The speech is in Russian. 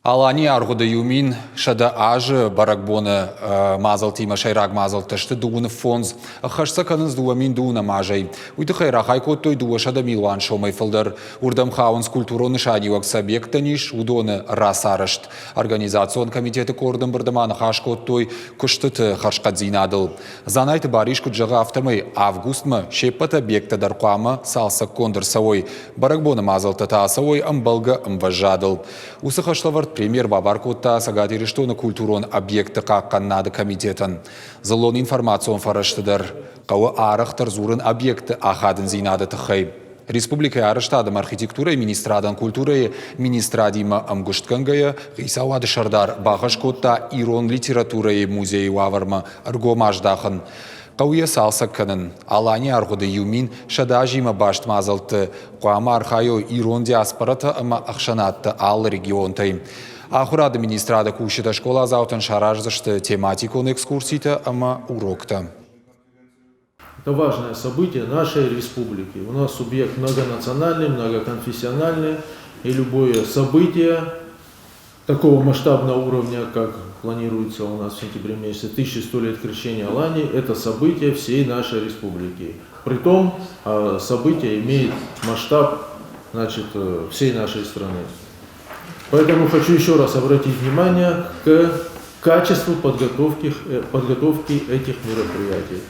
Алани аргода юмин шада ажы баракбоны мазал тима шайраг мазал ташты дуны фонз хашса каныз дуамин дуна мажай. Уйты хайра хайкот той дуа шада милуан шомай филдер урдам хаунс культуроны шадивак сабъектаниш удоны расарышт. Организацион комитеты кордам бардаман хашкот той куштыты хашкадзинадыл. Занайты баришку джага автомай августма шеппата объекта даркуама салса кондыр савой. Баракбоны мазал тата савой амбалга амважадыл. Усахашлаварт премьер Бабаркутта сагатириштоны культурон объекты какканнады комитетан. Залон информацион фараштыдар. Кауы арықтар зурын объекты ахадын зинады тахай. Республика арыштадым архитектура и министрадан культуры министрадима амгушткангая гисауады шардар бағашкотта ирон литература и музей ваварма аргомаждахан. Кауя салса канын, алани аргоды юмин шадажима башт мазалты, қуама архайо ирон диаспората ама ақшанатты ал регионтай. Ахурады министрада кушита школа заутан шараждашты тематикон экскурсита ама урокта. Это важное событие нашей республики. У нас субъект многонациональный, многоконфессиональный, и любое событие такого масштабного уровня, как планируется у нас в сентябре месяце 1100 лет крещения Алании, это событие всей нашей республики. Притом событие имеет масштаб, значит, всей нашей страны. Поэтому хочу еще раз обратить внимание к качеству подготовки этих мероприятий.